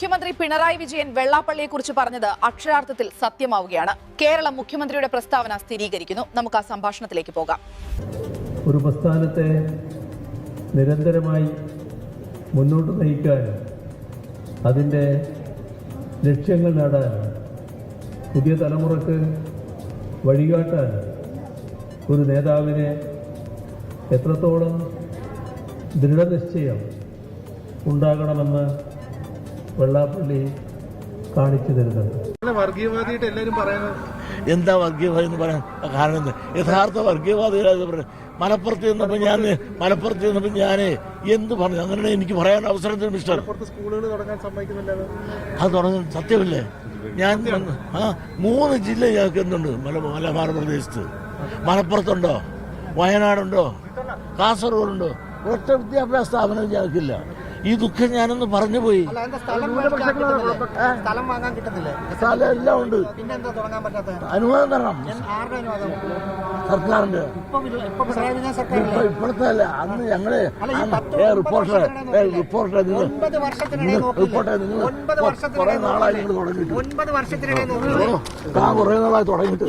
മുഖ്യമന്ത്രി പിണറായി വിജയൻ വെള്ളാപ്പള്ളിയെക്കുറിച്ച് പറഞ്ഞത് അക്ഷരാർത്ഥത്തിൽ സത്യമാവുകയാണ്. കേരളം മുഖ്യമന്ത്രിയുടെ പ്രസ്താവന സ്ഥിരീകരിക്കുന്നു. നമുക്ക് ആ സംഭാഷണത്തിലേക്ക് പോകാം. ഒരു പ്രസ്ഥാനത്തെ നിരന്തരമായി മുന്നോട്ട് നയിക്കാൻ, അതിൻ്റെ ലക്ഷ്യങ്ങൾ നേടാൻ, പുതിയ തലമുറക്ക് വഴികാട്ടാൻ ഒരു നേതാവിനെ എത്രത്തോളം ദൃഢനിശ്ചയം ഉണ്ടാകണമെന്ന് വെള്ളാപ്പള്ളി കാണിച്ചു തരുന്നുണ്ട്. വർഗീയവാദിയായിട്ട് എല്ലാവരും പറയുന്നത് എന്താ വർഗീയവാദി എന്ന് പറയാൻ കാരണം? യഥാർത്ഥ വർഗീയവാദികളാണ്. മലപ്പുറത്ത് ചെന്നപ്പോൾ ഞാൻ എന്ത് പറഞ്ഞു? അങ്ങനെ എനിക്ക് പറയാൻ അവസരം തരും മിസ്റ്റർ. സ്കൂളുകൾ തുടങ്ങാൻ സമ്മതിക്കുന്നില്ല. അത് തുടങ്ങാൻ സത്യമല്ലേ? ഞാൻ 3 ജില്ല ഞങ്ങൾക്ക് എന്തുണ്ട് മലബാർ പ്രദേശത്ത്. മലപ്പുറത്തുണ്ടോ, വയനാടുണ്ടോ, കാസർഗോഡുണ്ടോ? ഒറ്റ വിദ്യാഭ്യാസ സ്ഥാപനം ഞങ്ങൾക്കില്ല. ഈ ദുഃഖം ഞാനൊന്ന് പറഞ്ഞു പോയി. സ്ഥലം എല്ലാം ഉണ്ട്. അനുവാദം തരണം സർക്കാരിന്റെ. ഇപ്പോഴത്തെ അല്ല, അന്ന് ഞങ്ങള് റിപ്പോർട്ടറെ കുറെ നാളായി നിങ്ങൾ തുടങ്ങിയിട്ട്. കുറെ നാളായി തുടങ്ങിയിട്ട്